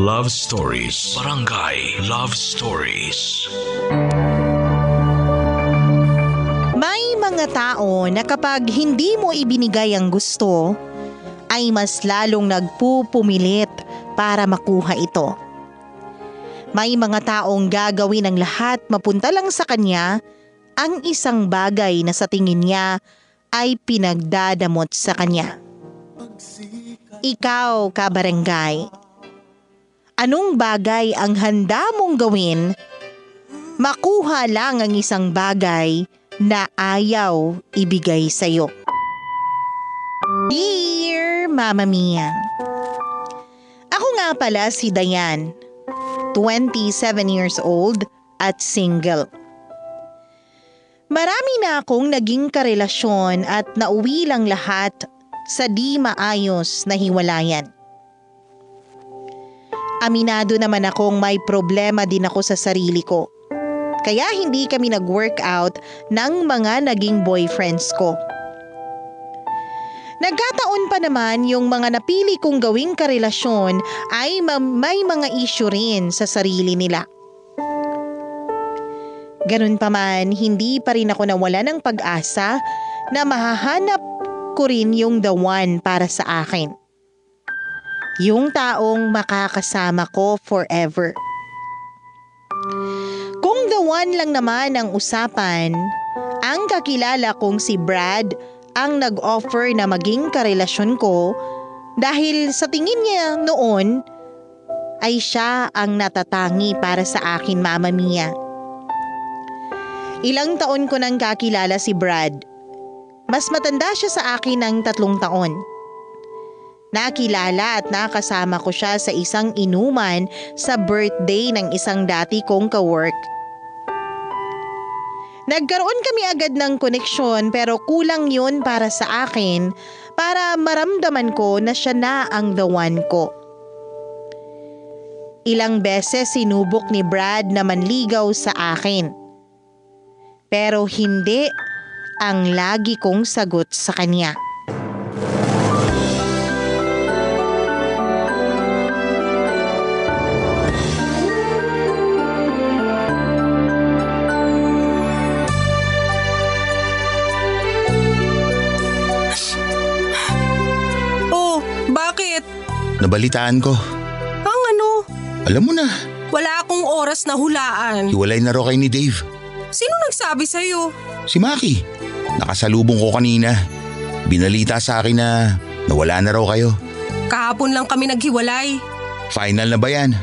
Love Stories. Barangay Love Stories. May mga tao na kapag hindi mo ibinigay ang gusto, ay mas lalong nagpupumilit para makuha ito. May mga taong gagawin ang lahat mapunta lang sa kanya ang isang bagay na sa tingin niya ay pinagdadamot sa kanya. Ikaw, kabarangay, anong bagay ang handa mong gawin? Makuha lang ang isang bagay na ayaw ibigay sa'yo. Dear Mama Mia, ako nga pala si Dayan, 27 years old at single. Marami na akong naging karelasyon at nauwi lang lahat sa di maayos na hiwalayan. Aminado naman akong may problema din ako sa sarili ko. Kaya hindi kami nag-workout ng mga naging boyfriends ko. Nagkataon pa naman yung mga napili kong gawing karelasyon ay may mga issue rin sa sarili nila. Ganun pa man, hindi pa rin ako nawala ng pag-asa na mahahanap ko rin yung the one para sa akin. Yung taong makakasama ko forever. Kung the one lang naman ang usapan, ang kakilala kong si Brad ang nag-offer na maging karelasyon ko dahil sa tingin niya noon ay siya ang natatangi para sa akin, Mama Mia. Ilang taon ko nang kakilala si Brad. Mas matanda siya sa akin ng 3 taon. Nakilala at nakasama ko siya sa isang inuman sa birthday ng isang dati kong ka-work. Nagkaroon kami agad ng koneksyon pero kulang yun para sa akin para maramdaman ko na siya na ang the one ko. Ilang beses sinubok ni Brad na manligaw sa akin. Pero hindi ang lagi kong sagot sa kanya. Oh, bakit? Nabalitaan ko. Ang ano? Alam mo na, Wala akong oras na hulaan. hiwalay na raw kayo ni Dave. Sino nagsabi sa'yo? Si Maki. Nakasalubong ko kanina. Binalita sa akin na nawala na raw kayo. Kahapon lang kami naghiwalay. Final na ba yan?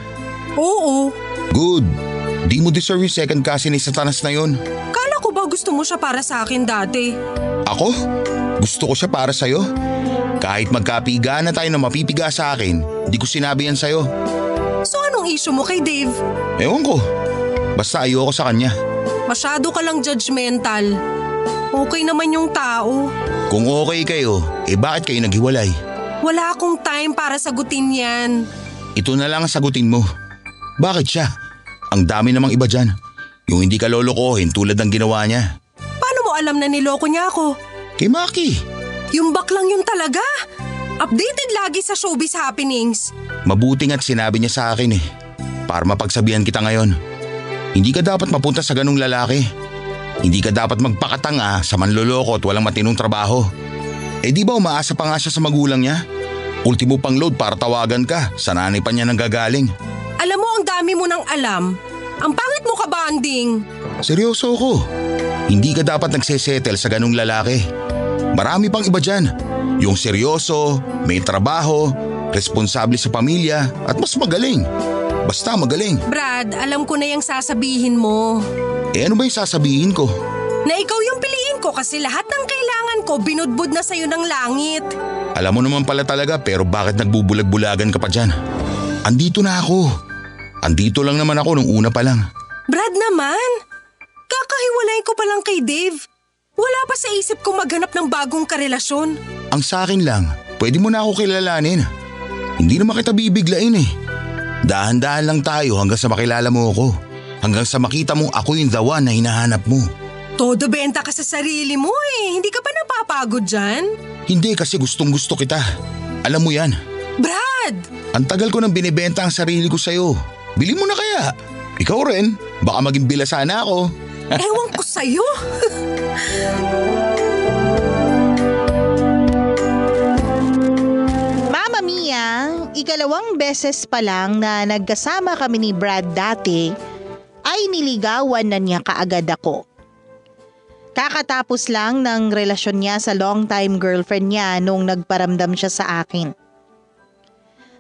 Oo. Good. Di mo deserve yung second cousin ni Satanas na yun. Kala ko ba gusto mo siya para sa akin dati? Ako? Gusto ko siya para sa'yo. Kahit magkapigaan na tayo na mapipiga sa akin, di ko sinabi yan sa'yo. So anong issue mo kay Dave? Ewan ko. Basta ayoko sa kanya. Masyado ka lang judgmental. Okay naman yung tao. Kung okay kayo, bakit kayo naghiwalay? Wala akong time para sagutin yan. Ito na lang ang sagutin mo. Bakit siya? Ang dami namang iba dyan. Yung hindi ka lolokohin tulad ng ginawa niya. Paano mo alam na niloko niya ako? Kay Maki. Yung baklang yun talaga. Updated lagi sa showbiz happenings. Mabuting at sinabi niya sa akin para mapagsabihan kita ngayon. Hindi ka dapat mapunta sa ganung lalaki. Hindi ka dapat magpakatanga sa manloloko at walang matinong trabaho. Di ba umaasa pa nga siya sa magulang niya? Ultimo pang load para tawagan ka, sa nanay pa niya nanggagaling. Alam mo, ang dami mo nang alam. Ang pangit mo kabanding. Seryoso ko. Hindi ka dapat nagsesettle sa ganung lalaki. Marami pang iba dyan. Yung seryoso, may trabaho, responsable sa pamilya at mas magaling. Basta magaling. Brad, alam ko na yung sasabihin mo. Ano ba yung sasabihin ko? Na ikaw yung piliin ko kasi lahat ng kailangan ko binudbud na sa'yo ng langit. Alam mo naman pala talaga pero bakit nagbubulag-bulagan ka pa dyan? Andito na ako. Andito lang naman ako nung una pa lang. Brad naman, kakahiwalay ko pa lang kay Dave. Wala pa sa isip ko maghanap ng bagong karelasyon. Ang sa akin lang, pwede mo na ako kilalanin. Hindi naman kita bibiglain Dahan-dahan lang tayo hanggang sa makilala mo ako. Hanggang sa makita mo ako yung the one na hinahanap mo. Todo benta ka sa sarili mo Hindi ka pa napapagod dyan? Hindi kasi gustong gusto kita. Alam mo yan. Brad, Brad! Ang tagal ko nang binibenta ang sarili ko sa'yo. Bili mo na kaya. Ikaw rin. Baka maging bilasa na ako. Ewan ko sa'yo. Mama Mia, ikalawang beses pa lang na nagkasama kami ni Brad dati ay niligawan na niya kaagad ako. Kakatapos lang ng relasyon niya sa long-time girlfriend niya nung nagparamdam siya sa akin.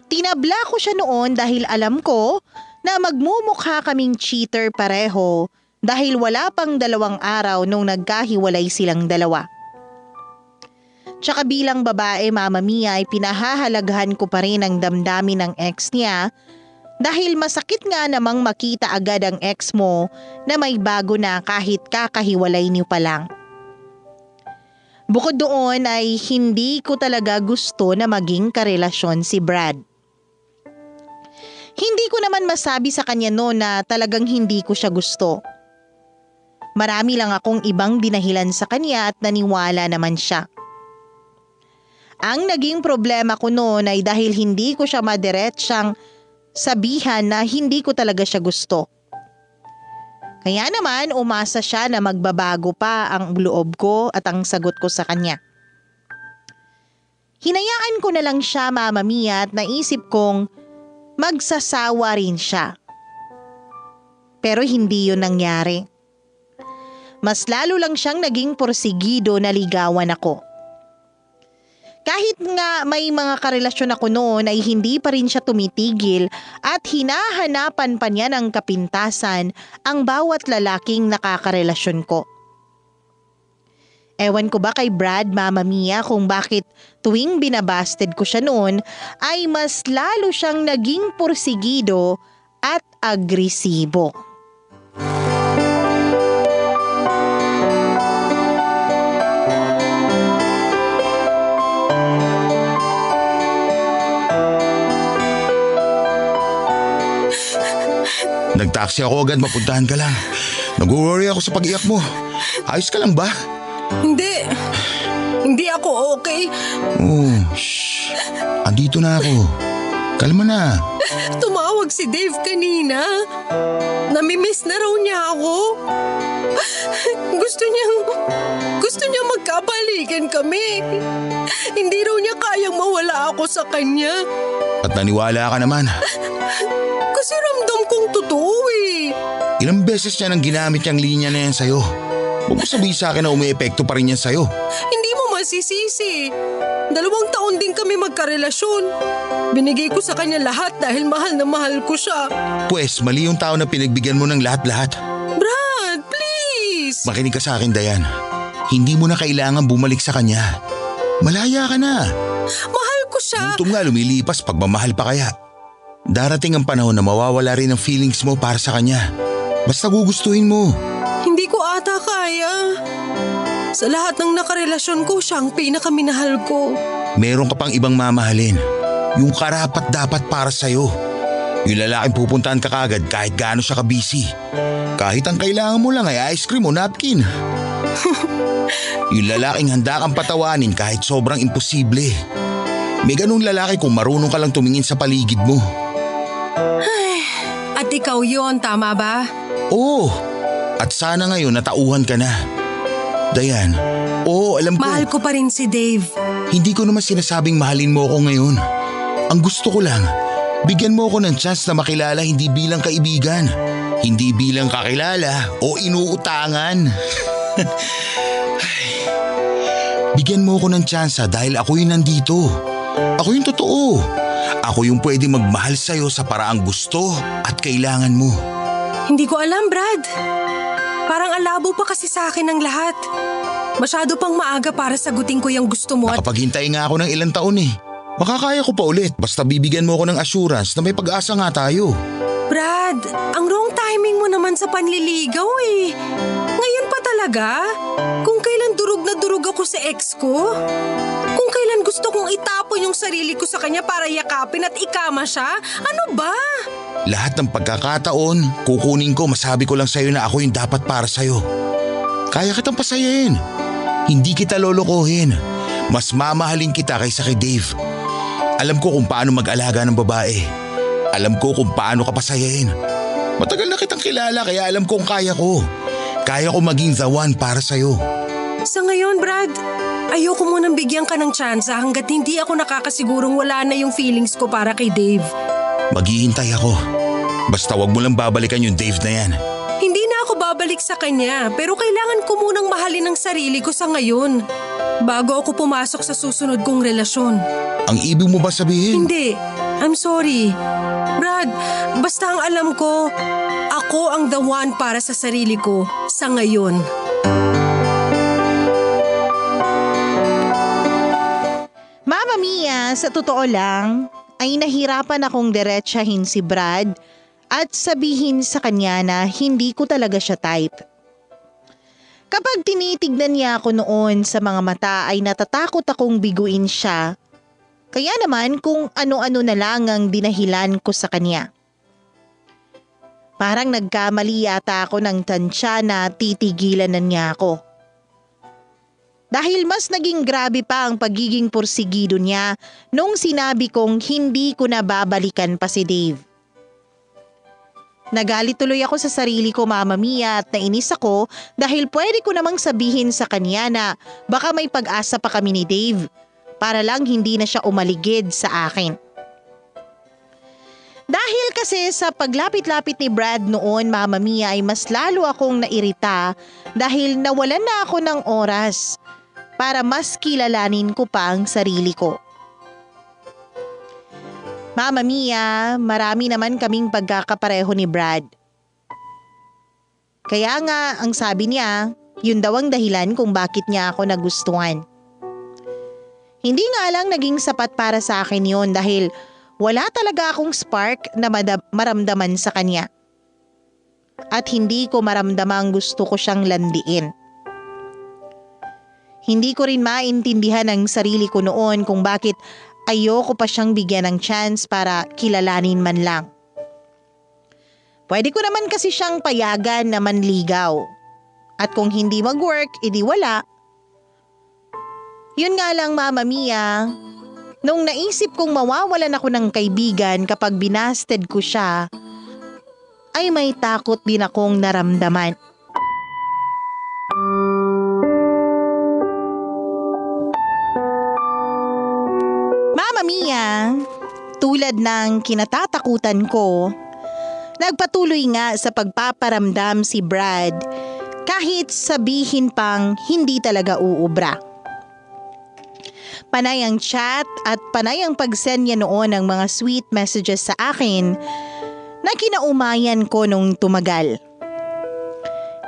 Tinabla ko siya noon dahil alam ko na magmumukha kaming cheater pareho dahil wala pang 2 araw nung nagkahiwalay silang dalawa. Tsaka bilang babae, Mama Mia, ay pinahahalagahan ko pa rin ang damdamin ng ex niya dahil masakit nga namang makita agad ang ex mo na may bago na kahit kakahiwalay niyo pa lang. Bukod doon ay hindi ko talaga gusto na maging karelasyon si Brad. Hindi ko naman masabi sa kanya noon na talagang hindi ko siya gusto. Marami lang akong ibang dinahilan sa kanya at naniwala naman siya. Ang naging problema ko noon ay dahil hindi ko siya madiretsang sabihan na hindi ko talaga siya gusto. Kaya naman umasa siya na magbabago pa ang loob ko at ang sagot ko sa kanya. Hinayaan ko na lang siya, Mama Mia, at naisip kong magsasawa rin siya. Pero hindi yun nangyari. Mas lalo lang siyang naging porsigido na ligawan ako. Kahit nga may mga karelasyon ako noon ay hindi pa rin siya tumitigil at hinahanapan pa niya ng kapintasan ang bawat lalaking nakakarelasyon ko. Ewan ko ba kay Brad, Mama Mia, kung bakit tuwing binabasted ko siya noon ay mas lalo siyang naging porsigido at agresibo. Nag-taxi ako agad, mapuntahan ka lang. Nag-worry ako sa pag-iyak mo. Ayos ka lang ba? Hindi. Hindi ako okay. Oh, shh. Andito na ako. Kalma na. Tumawag si Dave kanina. Namimiss na raw niya ako. Gusto niya magkabalikan kami. Hindi raw niya kayang mawala ako sa kanya. At naniwala ka naman. Kasi ramdam kong totoo eh. Ilang beses niya nang ginamit niyang linya na yan sa'yo. Huwag mo sabihin sa akin na umiepekto pa rin yan sa'yo. Hindi mo masisisi. 2 taon din kami magkarelasyon. Binigay ko sa kanya lahat dahil mahal na mahal ko siya. Pwes, mali yung tao na pinagbigyan mo ng lahat-lahat. Brad, please! Makinig ka sa akin, Dayan. Hindi mo na kailangan bumalik sa kanya. Malaya ka na. Mahal ko siya. Gutom nga lumilipas, pagmamahal pa kaya. Darating ang panahon na mawawala rin ang feelings mo para sa kanya. Basta gugustuhin mo. Hindi ko ata kaya. Sa lahat ng nakarelasyon ko, siya ang pinakaminahal ko. Meron ka pang ibang mamahalin. Yung karapat dapat para sa'yo. Yung lalaking pupuntahan ka kagad kahit gaano siya ka-busy. Kahit ang kailangan mo lang ay ice cream o napkin. Yung lalaking handa kang patawanin kahit sobrang imposible. May ganung lalaki kung marunong ka lang tumingin sa paligid mo. Ay, at ikaw yon, tama ba? Oo. At sana ngayon natauhan ka na. Dayan, oo, alam ko. Mahal ko pa rin si Dave. Hindi ko naman sinasabing mahalin mo ako ngayon. Ang gusto ko lang, bigyan mo ako ng chance na makilala hindi bilang kaibigan. Hindi bilang kakilala o inuutangan. Bigyan mo ako ng chance dahil ako yung nandito. Ako yung totoo. Ako yung pwede magmahal sa'yo sa paraang gusto at kailangan mo. Hindi ko alam, Brad. Parang alabo pa kasi sa akin ang lahat. Masyado pang maaga para sagutin ko yung gusto mo at… Nakapaghintay nga ako ng ilang taon eh. Makakaya ko pa ulit basta bibigyan mo ako ng assurance na may pag-asa nga tayo. Brad, ang wrong timing mo naman sa panliligaw eh. Ngayon pa talaga? Kung kailan durog na durog ako sa ex ko? Kung kailan gusto kong itapon yung sarili ko sa kanya para yakapin at ikama siya? Ano ba? Lahat ng pagkakataon, kukunin ko, masabi ko lang sa'yo na ako yung dapat para sa'yo. Kaya kitang pasayahin. Hindi kita lolokohin. Mas mamahalin kita kaysa kay Dave. Alam ko kung paano mag-alaga ng babae. Alam ko kung paano ka pasayain. Matagal na kitang kilala kaya alam kong kaya ko. Kaya ko maging the one para sa'yo. Sa ngayon, Brad, ayoko munang bigyan ka ng tsansa hanggat hindi ako nakakasigurong wala na yung feelings ko para kay Dave. Maghihintay ako. Basta wag mo lang babalikan yung Dave na yan. Hindi na ako babalik sa kanya, pero kailangan ko munang mahalin ang sarili ko sa ngayon bago ako pumasok sa susunod kong relasyon. Ang ibig mo ba sabihin? Hindi. I'm sorry. Brad, basta ang alam ko, ako ang the one para sa sarili ko sa ngayon. Mama Mia, sa totoo lang, ay nahirapan akong diretsahin si Brad at sabihin sa kanya na hindi ko talaga siya type. Kapag tinitignan niya ako noon sa mga mata ay natatakot akong biguin siya. Kaya naman kung ano-ano na lang ang dinahilan ko sa kanya. Parang nagkamali yata ako ng tansya na titigilan na niya ako. Dahil mas naging grabe pa ang pagiging porsigido niya nung sinabi kong hindi ko na babalikan pa si Dave. Nagalit tuloy ako sa sarili ko, Mama Mia, at nainis ako dahil pwede ko namang sabihin sa kanya na baka may pag-asa pa kami ni Dave para lang hindi na siya umaligid sa akin. Dahil kasi sa paglapit-lapit ni Brad noon, Mama Mia, ay mas lalo akong nairita dahil nawalan na ako ng oras para mas kilalanin ko pa ang sarili ko. Mama Mia, marami naman kaming pagkakapareho ni Brad. Kaya nga, ang sabi niya, yun daw ang dahilan kung bakit niya ako nagustuhan. Hindi nga lang naging sapat para sa akin yun dahil wala talaga akong spark na maramdaman sa kanya. At hindi ko maramdamang gusto ko siyang landiin. Hindi ko rin maintindihan ang sarili ko noon kung bakit ayoko pa siyang bigyan ng chance para kilalanin man lang. Pwede ko naman kasi siyang payagan na manligaw. At kung hindi mag-work, edi wala. Yun nga lang, Mama Mia, nung naisip kong mawawalan ako ng kaibigan kapag binasted ko siya, ay may takot din akong naramdaman. Mama Mia, tulad ng kinatatakutan ko, nagpatuloy nga sa pagpaparamdam si Brad kahit sabihin pang hindi talaga uubra. Panay ang chat at panay ang pag-send niya noon ng mga sweet messages sa akin na kinaumayan ko nung tumagal.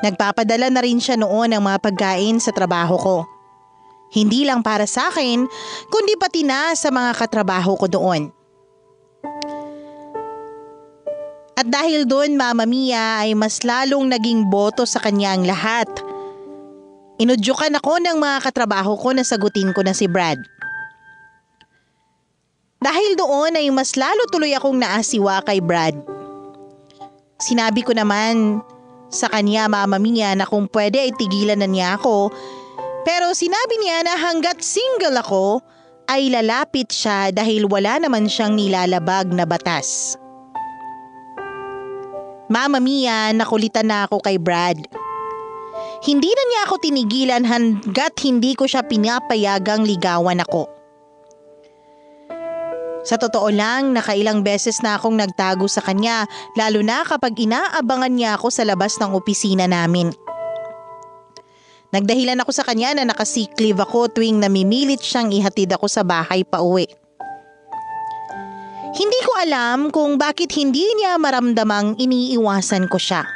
Nagpapadala na rin siya noon ng mga pagkain sa trabaho ko. Hindi lang para sa akin, kundi pati na sa mga katrabaho ko doon. At dahil doon, Mama Mia, ay mas lalong naging boto sa kanya ang lahat. Inudyukan ako ng mga katrabaho ko na sagutin ko na si Brad. Dahil doon ay mas lalo tuloy akong naasiwa kay Brad. Sinabi ko naman sa kanya, Mama Mia, na kung pwede ay tigilan na niya ako. Pero sinabi niya na hanggat single ako ay lalapit siya dahil wala naman siyang nilalabag na batas. Mama Mia, nakulitan na ako kay Brad. Hindi na niya ako tinigilan hanggat hindi ko siya pinapayagang ligawan ako. Sa totoo lang, nakailang beses na akong nagtago sa kanya, lalo na kapag inaabangan niya ako sa labas ng opisina namin. Nagdahilan ako sa kanya na naka-sick leave ako tuwing namimilit siyang ihatid ako sa bahay pa uwi. Hindi ko alam kung bakit hindi niya maramdamang iniiwasan ko siya.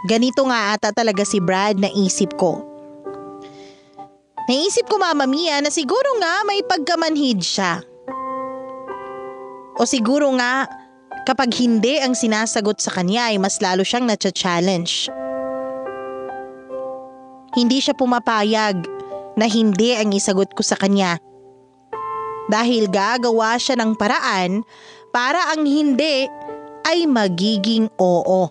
Ganito nga ata talaga si Brad, naisip ko. Naisip ko, Mama Mia, na siguro nga may pagkamanhid siya. O siguro nga kapag hindi ang sinasagot sa kanya ay mas lalo siyang natcha-challenge. Hindi siya pumapayag na hindi ang isagot ko sa kanya. Dahil gagawa siya ng paraan para ang hindi ay magiging oo.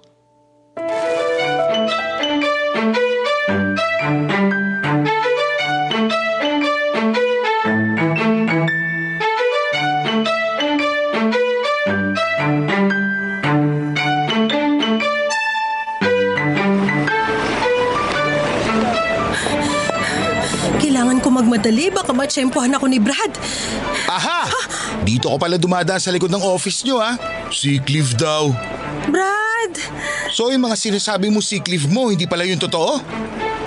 Dali, baka matsyempohan ako ni Brad. Aha! Dito ko pala dumadaan sa likod ng office nyo ha. Sick leave daw. Brad! So yung mga sinasabi mo sick leave mo, hindi pala yung totoo?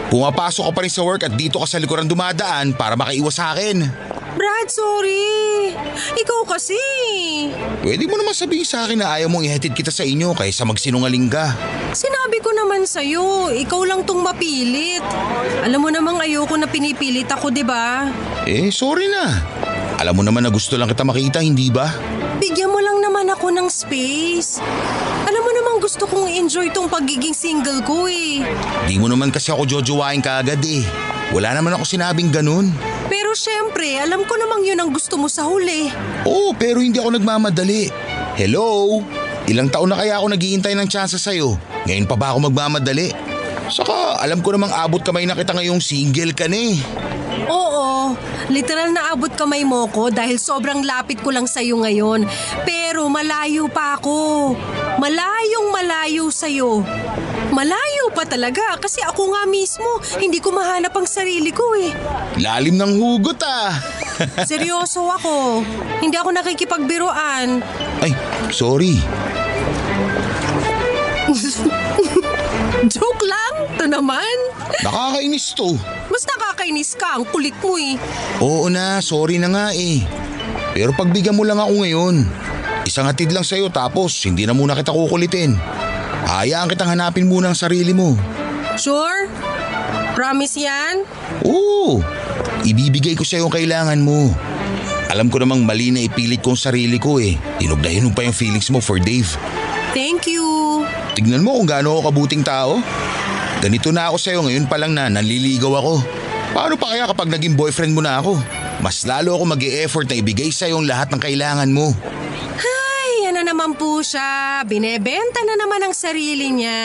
Pumapasok ka pa rin sa work at dito ka sa likuran dumadaan para makaiwas sa akin. Brad, sorry. Ikaw kasi. Pwede mo naman sabihin sa akin na ayaw mong ihatid kita sa inyo kaysa magsinungaling ka. Sinabi ko naman sa'yo, ikaw lang tong mapilit. Alam mo namang ayoko na pinipilit ako, di ba? Sorry na. Alam mo naman na gusto lang kita makita, hindi ba? Bigyan mo lang naman ako ng space. Alam mo namang gusto kong enjoy tong pagiging single ko eh. Di mo naman kasi ako jojowain kaagad eh. Wala naman ako sinabing ganun. Pero syempre, alam ko namang yun ang gusto mo sa huli. Oo, pero hindi ako nagmamadali. Hello? Ilang taon na kaya ako naghihintay ng tsansa sa'yo? Ngayon pa ba ako magmamadali? Saka alam ko namang abot kamay na kita ngayong single ka na eh. Oo, literal na abot kamay mo ko dahil sobrang lapit ko lang sa'yo ngayon. Pero malayo pa ako. Malayong malayo sa'yo. Malayo pa talaga kasi ako nga mismo hindi ko mahanap ang sarili ko eh. Lalim ng hugot ah. Seryoso ako. Hindi ako nakikipagbiruan. Ay, sorry. Joke lang, to naman. Nakakainis to. Mas nakakainis ka, ang kulit mo eh. Oo na, sorry na nga eh. Pero pagbigyan mo lang ako ngayon. Isang hatid lang sa'yo tapos hindi na muna kita kukulitin. Hayaan kitang hanapin muna ang sarili mo. Sure? Promise yan? Oo, ibibigay ko sa'yo ang kailangan mo. Alam ko namang mali na ipilit ko ang sarili ko eh. Hinog na hinog pa yung feelings mo for Dave. Thank you. Tignan mo kung gaano ako kabuting tao. Ganito na ako sa'yo ngayon pa lang na nanliligaw ako. Paano pa kaya kapag naging boyfriend mo na ako? Mas lalo ako mag-e-effort na ibigay sa'yo ang lahat ng kailangan mo. Ay, yan na naman po siya. Binebenta na naman ang sarili niya.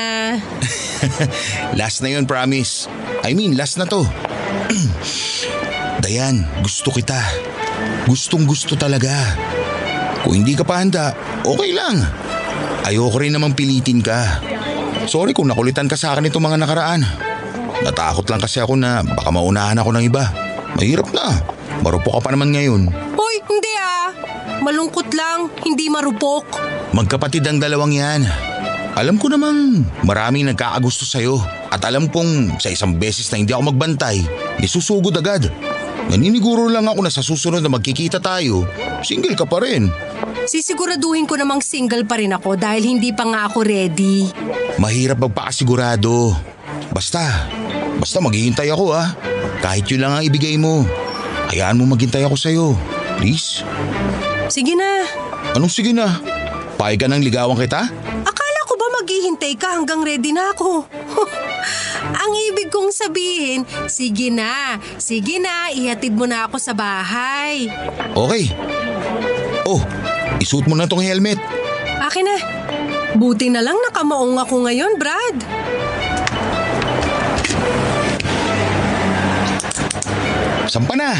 Last na yun, promise. I mean, last na to. Dayan, gusto kita. Gustong gusto talaga. Kung hindi ka pa handa, okay lang. Ayoko rin namang pilitin ka. Sorry kung nakulitan ka sa akin itong mga nakaraan. Natakot lang kasi ako na baka maunahan ako ng iba. Mahirap na. Marupok ka pa naman ngayon. Hoy, hindi ah. Malungkot lang, hindi marupok. Magkapatid ang dalawang yan. Alam ko namang maraming nagkakagusto sa'yo. At alam kong sa isang beses na hindi ako magbantay, isusugod agad. Naniniguro lang ako na sa susunod na magkikita tayo, single ka pa rin. Sisiguraduhin ko namang single pa rin ako dahil hindi pa nga ako ready. Mahirap magpakasigurado. Basta maghihintay ako ha. Kahit yun lang ang ibigay mo. Hayaan mo maghintay ako sa'yo. Please? Sige na. Anong sige na? Payag ka nang ligawan kita? Akala ko ba maghihintay ka hanggang ready na ako? Ang ibig kong sabihin, sige na, ihatid mo na ako sa bahay. Okay. Oh, isuot mo na tong helmet. Akin na. Buti na lang nakamaong ako ngayon, Brad. Sampa na.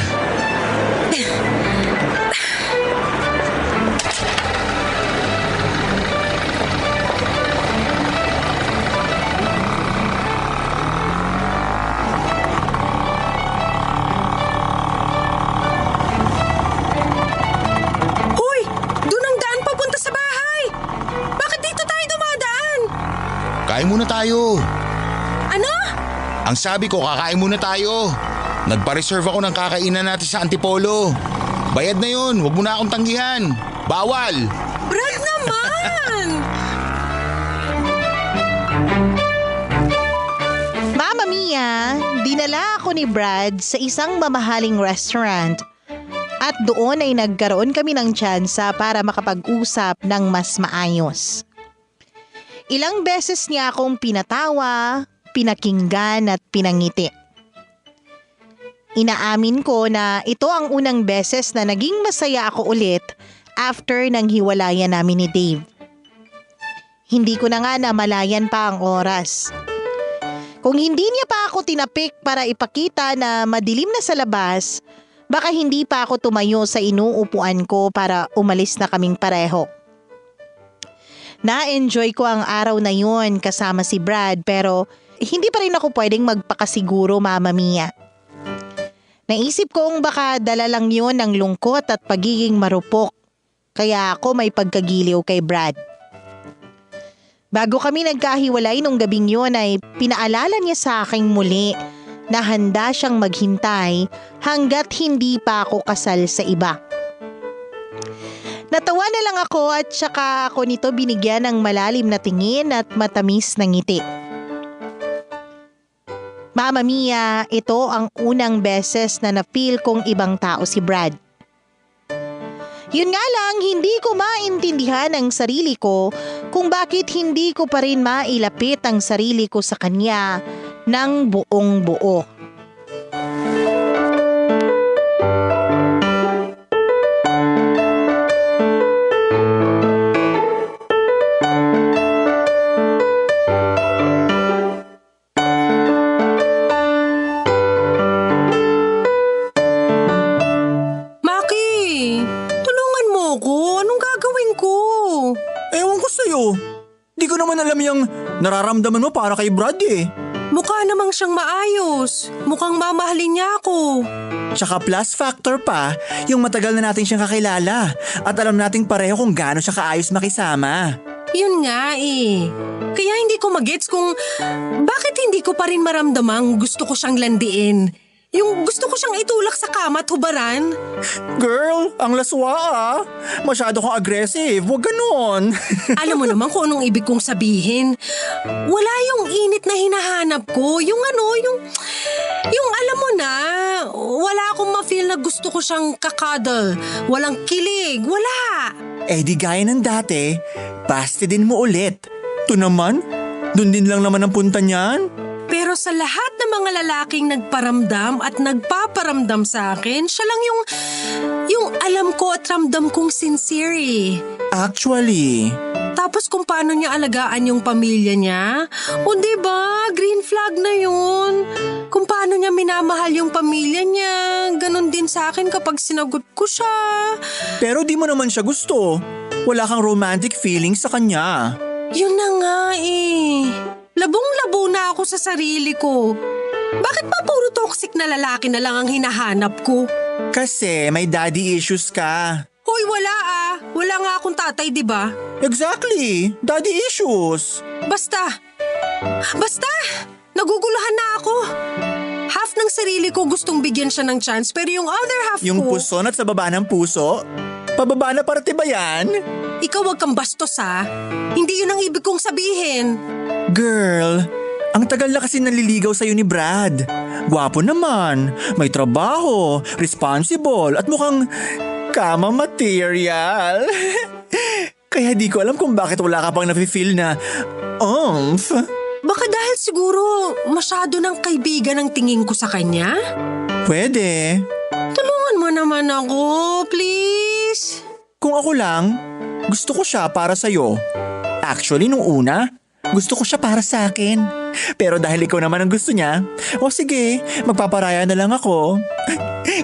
Hoy! Doon ang daan papunta sa bahay! Bakit dito tayo dumadaan? Kain muna tayo. Ano? Ang sabi ko, kakain muna tayo. Nagpa-reserve ako ng kakainan natin sa Antipolo. Bayad na yun, huwag mo na akong tanggihan. Bawal! Brad naman! Mama Mia, dinala ako ni Brad sa isang mamahaling restaurant. At doon ay nagkaroon kami ng tsansa para makapag-usap ng mas maayos. Ilang beses niya akong pinatawa, pinakinggan at pinangiti. Inaamin ko na ito ang unang beses na naging masaya ako ulit after nang hiwalayan namin ni Dave. Hindi ko na nga namalayan pa ang oras. Kung hindi niya pa ako tinapik para ipakita na madilim na sa labas, baka hindi pa ako tumayo sa inuupuan ko para umalis na kaming pareho. Na-enjoy ko ang araw na yun kasama si Brad pero hindi pa rin ako pwedeng magpakasiguro, Mama Mia. Naisip kong baka dala lang yun ng lungkot at pagiging marupok. Kaya ako may pagkagiliw kay Brad. Bago kami nagkahiwalay nung gabing yun ay pinaalala niya sa aking muli na handa siyang maghintay hanggat hindi pa ako kasal sa iba. Natawa na lang ako at saka ako nito binigyan ng malalim na tingin at matamis na ngiti. Mama Mia, ito ang unang beses na na-feel kong ibang tao si Brad. Yun nga lang, hindi ko maintindihan ang sarili ko kung bakit hindi ko pa rin mailapit ang sarili ko sa kanya ng buong buo. Di ko naman alam yung nararamdaman mo para kay Brad eh. Mukha namang siyang maayos. Mukhang mamahalin niya ako. Tsaka plus factor pa, yung matagal na natin siyang kakilala at alam nating pareho kung gaano siya kaayos makisama. Yun nga eh. Kaya hindi ko magets kung bakit hindi ko pa rin maramdamang gusto ko siyang landiin. Yung gusto ko siyang itulak sa kama at hubaran. Girl, ang laswa ah. Masyado kang aggressive, huwag ganon. Alam mo naman kung anong ibig kong sabihin. Wala yung init na hinahanap ko. Yung alam mo na, wala akong ma-feel na gusto ko siyang kakadal. Walang kilig, wala. Eh di gaya ng dati, basti din mo ulit. Ito naman, dun din lang naman ang punta niyan. Pero sa lahat ng mga lalaking nagparamdam at nagpaparamdam sa akin, siya lang yung alam ko at ramdam kong sincere eh. Actually. Tapos kung paano niya alagaan yung pamilya niya, o diba, green flag na yun. Kung paano niya minamahal yung pamilya niya, ganun din sa akin kapag sinagot ko siya. Pero di mo naman siya gusto. Wala kang romantic feelings sa kanya. Yun na nga eh. Labong-labo na ako sa sarili ko. Bakit pa puro toxic na lalaki na lang ang hinahanap ko? Kasi may daddy issues ka. Hoy, wala ah. Wala nga akong tatay, di ba? Exactly. Daddy issues. Basta. Naguguluhan na ako. Half ng sarili ko gustong bigyan siya ng chance, pero yung other half Yung ko… puso at sa baba ng puso? Pababa na parte ba yan? Ikaw wag kang bastos ha. Hindi yun ang ibig kong sabihin. Girl, ang tagal na kasi naliligaw sa'yo ni Brad. Gwapo naman, may trabaho, responsible at mukhang kama material. Kaya di ko alam kung bakit wala ka pang nafe-feel na oomph. Baka dahil siguro masyado ng kaibigan ang tingin ko sa kanya? Pwede. Tulungan mo naman ako, please. Kung ako lang, gusto ko siya para sa'yo. Actually, nung una, gusto ko siya para sa akin. Pero dahil ikaw naman ang gusto niya, o sige, magpaparaya na lang ako.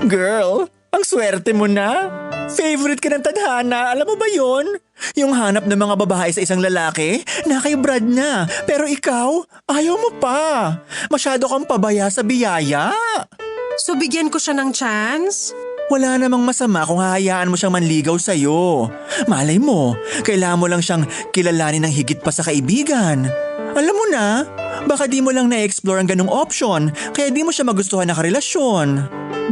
Girl, ang swerte mo na. Favorite ka ng tadhana, alam mo ba yon? Yung hanap ng mga babae sa isang lalaki, na kay Brad na. Pero ikaw, ayaw mo pa. Masyado kang pabaya sa biyaya. So bigyan ko siya ng chance? Wala namang masama kung hahayaan mo siyang manligaw sa'yo. Malay mo, kailangan mo lang siyang kilalanin ng higit pa sa kaibigan. Alam mo na, baka di mo lang na-explore ang ganung option, kaya di mo siya magustuhan na karelasyon.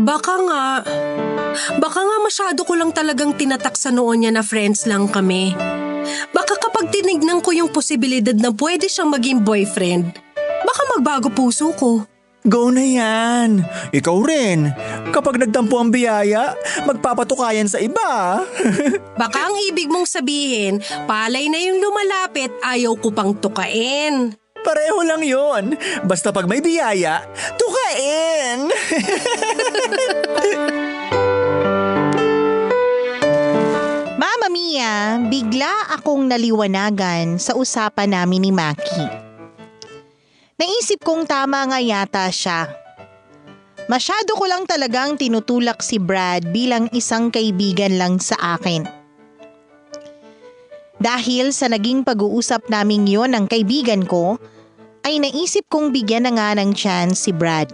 Baka nga masyado ko lang talagang tinatak sa noon niya na friends lang kami. Baka kapag tinignan ko yung posibilidad na pwede siyang maging boyfriend, baka magbago puso ko. Go na yan. Ikaw rin. Kapag nagtampo ang biyaya, magpapatukayan sa iba. Baka ang ibig mong sabihin, palay na yung lumalapit, ayaw ko pang tukain. Pareho lang yon. Basta pag may biyaya, tukain. Mama Mia, bigla akong naliwanagan sa usapan namin ni Maki. Naisip kong tama nga yata siya. Masyado ko lang talagang tinutulak si Brad bilang isang kaibigan lang sa akin. Dahil sa naging pag-uusap naming yon ng kaibigan ko, ay naisip kong bigyan na nga ng chance si Brad.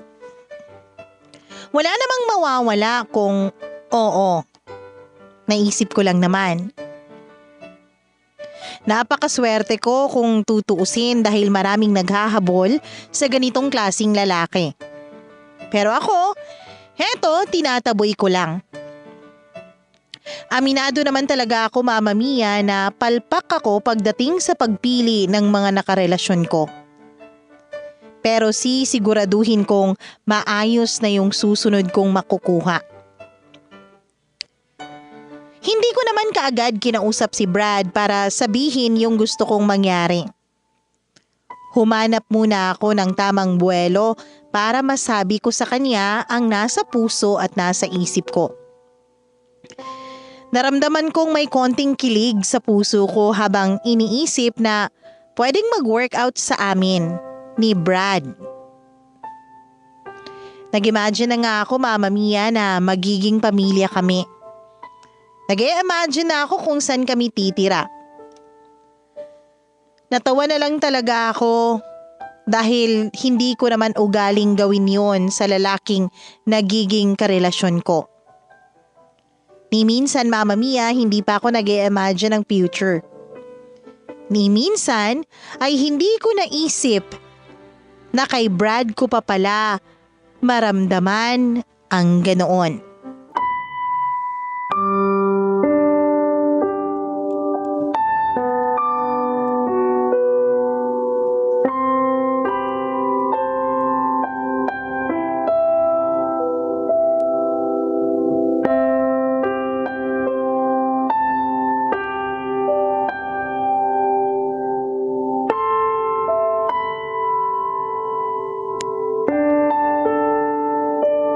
Wala namang mawawala kung oo. Naisip ko lang naman. Napakaswerte ko kung tutuusin dahil maraming naghahabol sa ganitong klasing lalaki. Pero ako, heto, tinataboy ko lang. Aminado naman talaga ako, Mama Mia, na palpak ako pagdating sa pagpili ng mga nakarelasyon ko. Pero siguraduhin kong maayos na yung susunod kong makukuha. Hindi ko naman kaagad kinausap si Brad para sabihin yung gusto kong mangyari. Humanap muna ako ng tamang buwelo para masabi ko sa kanya ang nasa puso at nasa isip ko. Naramdaman kong may konting kilig sa puso ko habang iniisip na pwedeng mag-workout sa amin ni Brad. Nag-imagine na nga ako, Mama Mia, na magiging pamilya kami. Nag-i-imagine na ako kung saan kami titira. Natawa na lang talaga ako dahil hindi ko naman ugaling gawin yon sa lalaking nagiging karelasyon ko. Ni minsan, Mama Mia, hindi pa ako nag-i-imagine ng future. Ni minsan ay hindi ko naisip na kay Brad ko pa pala maramdaman ang ganoon.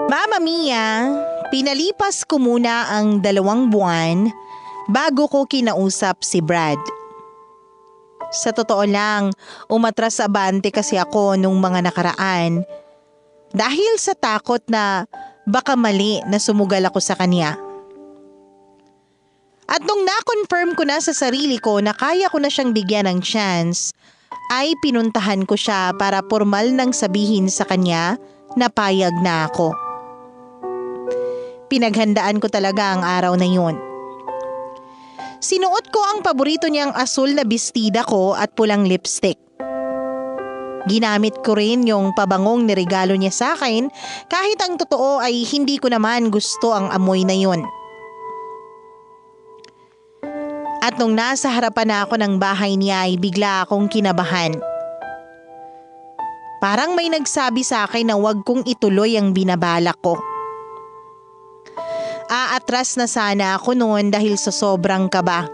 Mama Mia, pinalipas ko muna ang 2 buwan bago ko kinausap si Brad. Sa totoo lang, umatras abante kasi ako nung mga nakaraan dahil sa takot na baka mali na sumugal ako sa kanya. At nung na-confirm ko na sa sarili ko na kaya ko na siyang bigyan ng chance, ay pinuntahan ko siya para formal nang sabihin sa kanya na payag na ako. Pinaghandaan ko talaga ang araw na yun. Sinuot ko ang paborito niyang asul na bestida ko at pulang lipstick. Ginamit ko rin yung pabangong niregalo niya sa akin kahit ang totoo ay hindi ko naman gusto ang amoy na yun. At nung nasa harapan na ako ng bahay niya ay bigla akong kinabahan. Parang may nagsabi sa akin na huwag kong ituloy ang binabalak ko. Aatras na sana ako noon dahil sa sobrang kaba.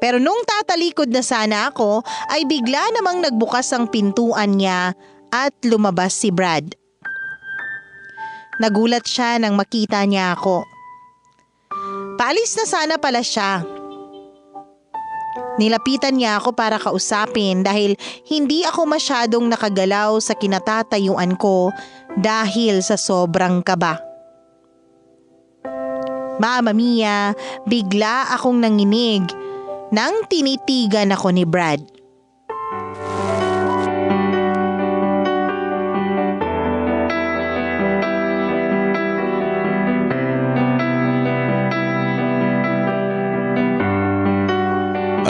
Pero nung tatalikod na sana ako ay bigla namang nagbukas ang pintuan niya at lumabas si Brad. Nagulat siya nang makita niya ako. Paalis na sana pala siya. Nilapitan niya ako para kausapin dahil hindi ako masyadong nakagalaw sa kinatatayuan ko dahil sa sobrang kaba. Mama Mia, bigla akong nanginig nang tinitigan ako ni Brad.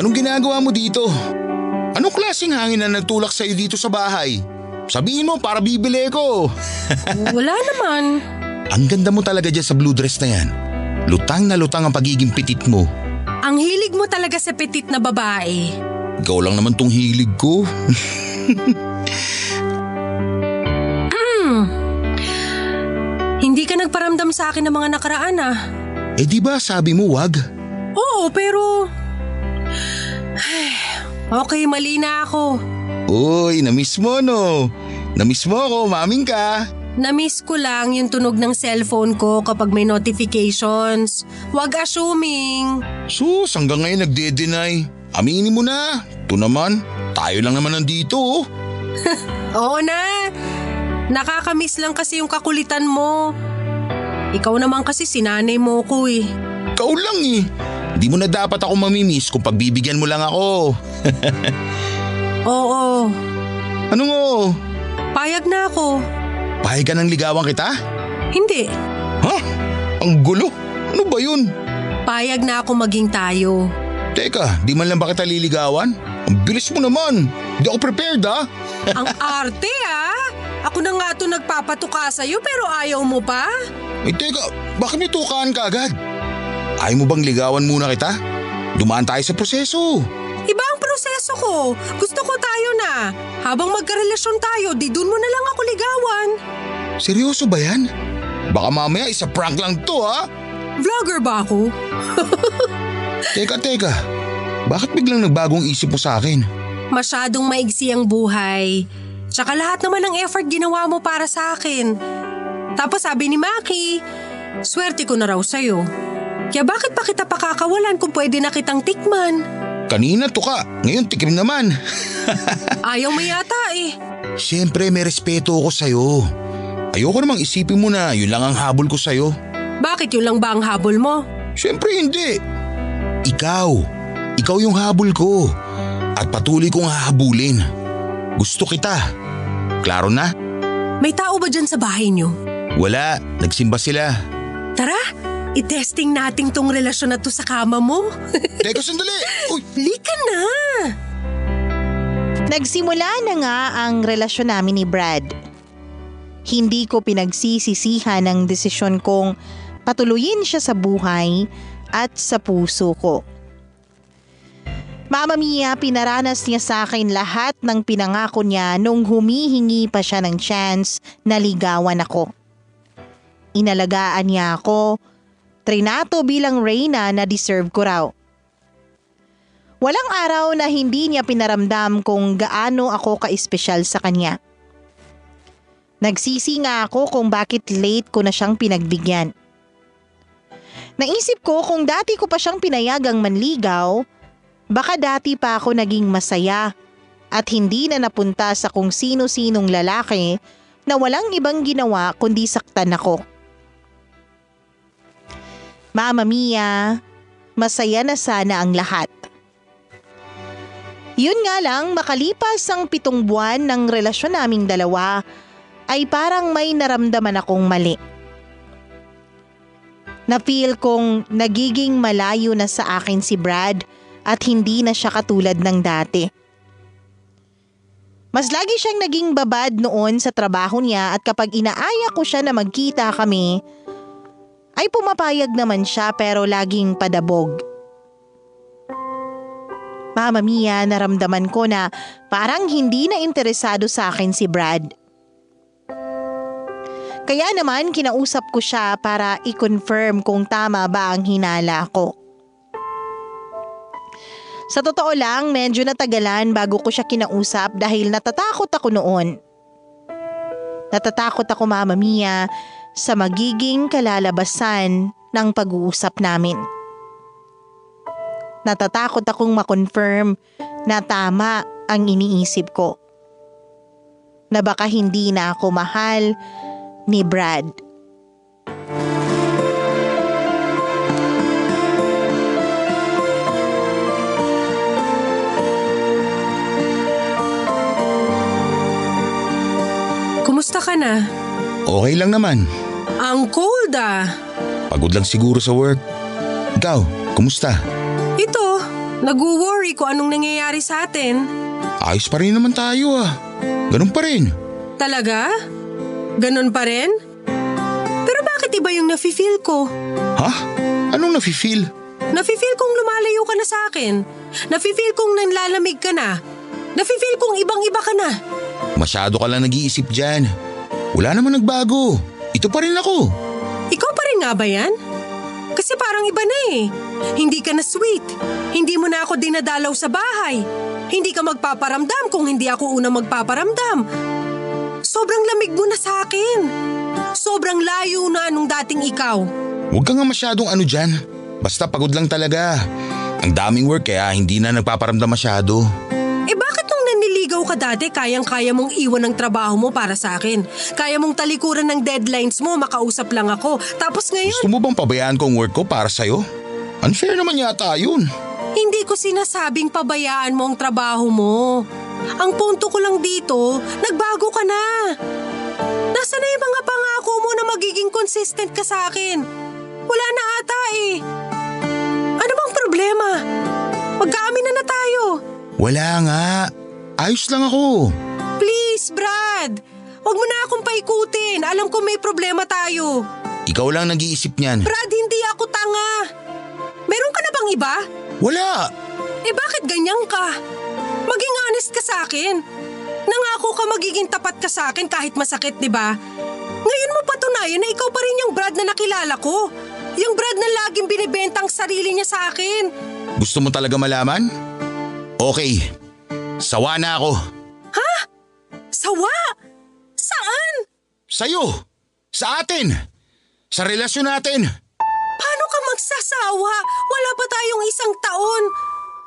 Anong ginagawa mo dito? Anong klaseng hangin na nagtulak sa'yo dito sa bahay? Sabihin mo para bibili ko. Wala naman. Ang ganda mo talaga dyan sa blue dress na yan. Lutang na lutang ang pagiging pitit mo. Ang hilig mo talaga sa petit na babae. Ikaw lang naman tong hilig ko. Hindi ka nagparamdam sa akin ng mga nakaraan ah. Eh di ba sabi mo wag? Oo, pero... Okay, mali na ako. Uy, namiss mo no? Namiss mo ako, maming ka. Namiss ko lang yung tunog ng cellphone ko kapag may notifications. Huwag assuming. Sus, hanggang ngayon nagde-deny. Aminin mo na. Ito naman, tayo lang naman nandito oh. Oo na. Nakakamiss lang kasi yung kakulitan mo. Ikaw naman kasi sinanay mo ko eh. Ikaw lang eh. Di mo na dapat ako mamimiss kung pagbibigyan mo lang ako. Oo. Anong oo? Payag na ako. Pahig ka ng ligawan kita? Hindi. Ha? Ang gulo. Ano ba yun? Payag na ako maging tayo. Teka, di man lang ba kita liligawan? Ang bilis mo naman. Di ako prepared Ang arte Ako na nga ito nagpapatuka sa'yo pero ayaw mo pa? Teka, bakit may tukaan ka agad? Ayaw mo bang ligawan muna kita? Dumaan tayo sa proseso. Iba ang proseso ko. Gusto ko tayo na. Habang magkarelasyon tayo, di dun mo na lang ako ligawan. Seryoso ba yan? Baka mamaya isa prank lang to Vlogger ba ako? Teka. Bakit biglang nagbagong isip mo sa akin? Masyadong maigsi ang buhay. Tsaka lahat naman ng effort ginawa mo para sa akin. Tapos sabi ni Maki, swerte ko na raw sa'yo. Kaya bakit pa kita pakakawalan kung pwede na kitang tikman? Kanina tuka, ngayon tikim naman. Ayaw mo yata Siyempre may respeto ako sa'yo. Ayoko namang isipin mo na yun lang ang habol ko sa'yo. Bakit yun lang ba ang habol mo? Siyempre hindi. Ikaw yung habol ko. At patuloy kong hahabulin. Gusto kita. Klaro na? May tao ba dyan sa bahay niyo? Wala, nagsimba sila. Tara, i-testing natin tong relasyon na to sa kama mo. Teka sandali! Uy! Lika na! Nagsimula na nga ang relasyon namin ni Brad. Hindi ko pinagsisisihan ang desisyon kong patuloyin siya sa buhay at sa puso ko. Mama Mia, pinaranas niya sa akin lahat ng pinangako niya nung humihingi pa siya ng chance na ligawan ako. Inalagaan niya ako, trinato bilang reyna na deserve ko raw. Walang araw na hindi niya pinaramdam kung gaano ako ka-espesyal sa kanya. Nagsisi nga ako kung bakit late ko na siyang pinagbigyan. Naisip ko kung dati ko pa siyang pinayagang manligaw, baka dati pa ako naging masaya at hindi na napunta sa kung sino-sinong lalaki na walang ibang ginawa kundi saktan ako. Mama Mia, masaya na sana ang lahat. Yun nga lang, makalipas ang 7 buwan ng relasyon naming dalawa, ay parang may naramdaman akong mali. Na-feel kong nagiging malayo na sa akin si Brad at hindi na siya katulad ng dati. Mas lagi siyang naging babad noon sa trabaho niya at kapag inaaya ko siya na magkita kami, ay pumapayag naman siya pero laging padabog. Mama Mia, naramdaman ko na parang hindi na interesado sa akin si Brad. Kaya naman kinausap ko siya para i-confirm kung tama ba ang hinala ko. Sa totoo lang, medyo natagalan bago ko siya kinausap dahil natatakot ako noon. Natatakot ako, Mama Mia, sa magiging kalalabasan ng pag-uusap namin. Natatakot akong makonfirm na tama ang iniisip ko. Na baka hindi na ako mahal ni Brad. Kumusta ka na? Okay lang naman. Ang cold Pagod lang siguro sa work. Ikaw, kumusta? Ito, nag-worry kung anong nangyayari sa atin. Ayos pa rin naman tayo Ganun pa rin. Talaga? Ganon pa rin? Pero bakit iba yung nafe-feel ko? Ha? Anong nafe-feel? Nafe-feel kong lumalayo ka na sa akin. Nafe-feel kong nanlalamig ka na. Nafe-feel kong ibang-iba ka na. Masyado ka lang nag-iisip dyan. Wala naman nagbago. Ito pa rin ako. Ikaw pa rin nga ba yan? Kasi parang iba na Hindi ka na sweet. Hindi mo na ako dinadalaw sa bahay. Hindi ka magpaparamdam kung hindi ako unang magpaparamdam. Sobrang lamig mo na sa akin. Sobrang layo na nung dating ikaw. Huwag ka nga masyadong dyan. Basta pagod lang talaga. Ang daming work kaya hindi na nagpaparamdam masyado. Bakit nung naniligaw ka dati kayang-kaya mong iwan ang trabaho mo para sa akin? Kaya mong talikuran ng deadlines mo, makausap lang ako. Tapos ngayon… Gusto mo bang pabayaan ko ang work ko para sa'yo? Unfair naman yata yun. Hindi ko sinasabing pabayaan mo ang trabaho mo. Ang punto ko lang dito, nagbago ka na. Nasaan na yung mga pangako mo na magiging consistent ka sa akin? Wala na ata eh. Ano bang problema? Magkaamin na tayo. Wala nga. Ayos lang ako. Please, Brad. Huwag mo na akong paikutin. Alam ko may problema tayo. Ikaw lang nag-iisip niyan. Brad, hindi ako tanga. Meron ka na bang iba? Wala. Eh bakit ganyan ka? Maging honest ka sa akin. Nangako ka magiging tapat ka sa akin kahit masakit, di ba? Ngayon mo patunayan na ikaw pa rin yung Brad na nakilala ko. Yung Brad na laging binibentang sarili niya sa akin. Gusto mo talaga malaman? Okay. Sawa na ako. Ha? Sawa? Saan? Sa'yo. Sa atin. Sa relasyon natin. Paano ka magsasawa? Wala pa tayong 1 taon.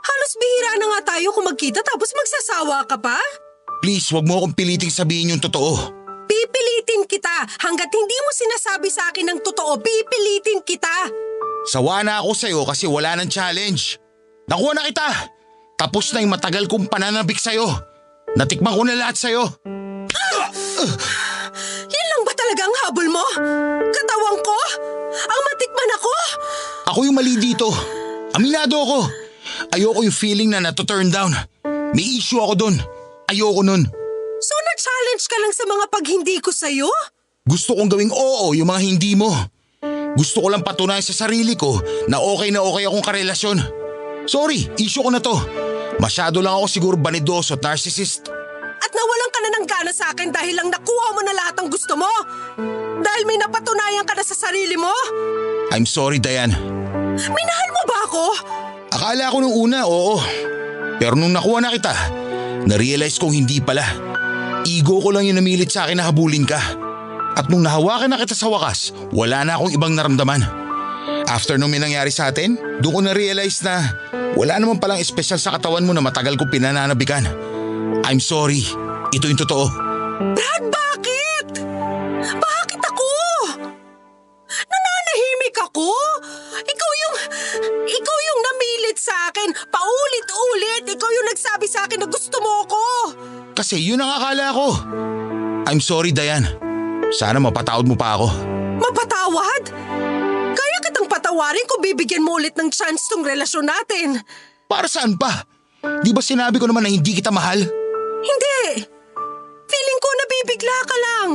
Halos bihira na nga tayo kung magkita tapos magsasawa ka pa? Please, wag mo akong piliting sabihin yung totoo. Pipilitin kita. Hanggat hindi mo sinasabi sa akin ng totoo, pipilitin kita. Sawa na ako sa'yo kasi wala nang challenge. Nakuha na kita. Tapos na yung matagal kong pananabik sa'yo. Natikman ko na lahat sa'yo. Yan lang ba talaga ang habol mo? Katawang ko? Ang matikman ako? Ako yung mali dito. Aminado ako. Ayoko yung feeling na nato-turn down. May issue ako dun. Ayoko nun. So na-challenge ka lang sa mga paghindi ko sa'yo? Gusto kong gawing oo yung mga hindi mo. Gusto ko lang patunayan sa sarili ko na okay akong karelasyon. Sorry, issue ko na to. Masyado lang ako siguro banidoso at narcissist. At nawalan ka na ng gana sa akin dahil lang nakuha mo na lahat ng gusto mo? Dahil may napatunayan ka na sa sarili mo? I'm sorry, Dayan. Minahal mo ba ako? Akala ko nung una, oo. Pero nung nakuha na kita, na-realize kong hindi pala. Ego ko lang yung namilit sa akin na habulin ka. At nung nahawakan na kita sa wakas, wala na akong ibang naramdaman. After nung may nangyari sa atin, doon ko na-realize na wala naman palang espesyal sa katawan mo na matagal ko pinananabikan. I'm sorry. Ito yung totoo. Brad, bakit? Bakit ako? Nananahimik ako? Ikaw yung namilit sa akin. Paulit-ulit. Ikaw yung nagsabi sa akin na gusto mo ako. Kasi yun ang akala ko. I'm sorry, Dayan. Sana mapatawad mo pa ako. Mapatawad? Kaya kitang patawarin kung bibigyan mo ulit ng chance tong relasyon natin. Para saan pa? Di ba sinabi ko naman na hindi kita mahal? Hindi. Feeling ko nabibigla ka lang.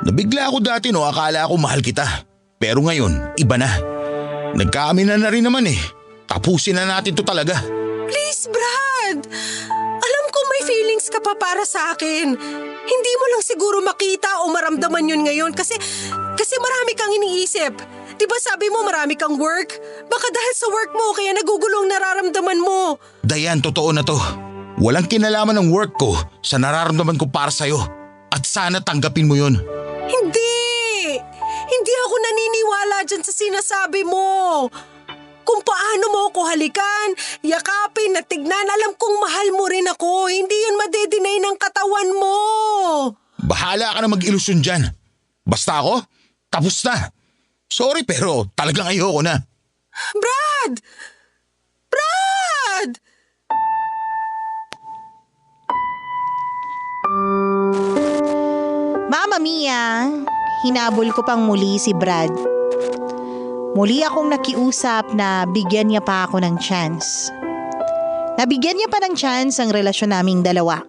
Nabigla ako dati no, akala ko mahal kita. Pero ngayon, iba na. Nagkaamin na rin naman eh. Tapusin na natin to talaga. Please, Brad. Alam ko may feelings ka pa para sa akin. Hindi mo lang siguro makita o maramdaman yun ngayon kasi marami kang iniisip. Di ba sabi mo marami kang work? Baka dahil sa work mo kaya nagugulong nararamdaman mo. Dayan, totoo na to. Walang kinalaman ng work ko sa nararamdaman ko para sa'yo. At sana tanggapin mo yun. Hindi ako naniniwala dyan sa sinasabi mo. Kung paano mo ako halikan, yakapin at tignan, alam kong mahal mo rin ako. Hindi yun madedeny ng katawan mo. Bahala ka na mag-ilusyon dyan. Basta ako, tapos na. Sorry pero talagang ayoko na. Brad! Brad! Mama Mia, hinabol ko pang muli si Brad. Muli akong nakiusap na bigyan niya pa ako ng chance. Nabigyan niya pa ng chance ang relasyon naming dalawa.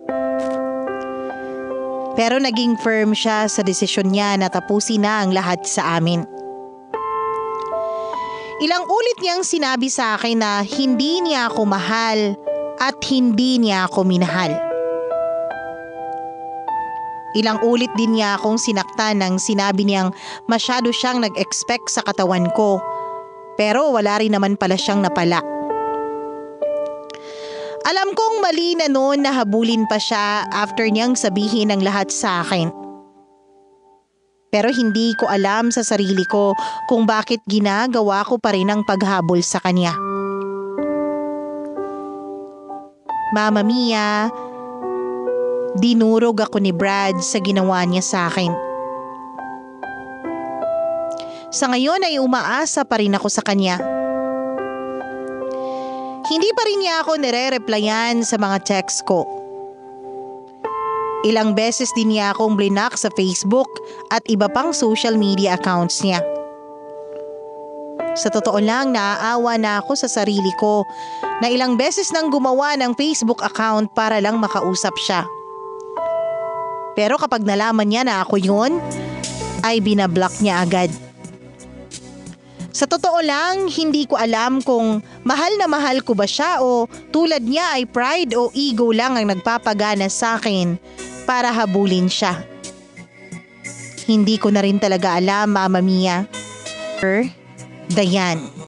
Pero naging firm siya sa desisyon niya na tapusin na ang lahat sa amin. Ilang ulit niyang sinabi sa akin na hindi niya ako mahal at hindi niya ako minahal. Ilang ulit din niya akong sinaktan nang sinabi niyang masyado siyang nag-expect sa katawan ko, pero wala rin naman pala siyang napala. Alam kong mali na noon na habulin pa siya after niyang sabihin ang lahat sa akin. Pero hindi ko alam sa sarili ko kung bakit ginagawa ko pa rin ang paghabol sa kanya. Mama Mia, dinurog ako ni Brad sa ginawa niya sa akin. Sa ngayon ay umaasa pa rin ako sa kanya. Hindi pa rin niya ako nire-replyan sa mga text ko. Ilang beses din niya akong blinak sa Facebook at iba pang social media accounts niya. Sa totoo lang, naaawa na ako sa sarili ko na ilang beses nang gumawa ng Facebook account para lang makausap siya. Pero kapag nalaman niya na ako yun, ay binablock niya agad. Sa totoo lang, hindi ko alam kung mahal na mahal ko ba siya o tulad niya ay pride o ego lang ang nagpapagana sa akin para habulin siya. Hindi ko na rin talaga alam, Mama Mia. Dayan.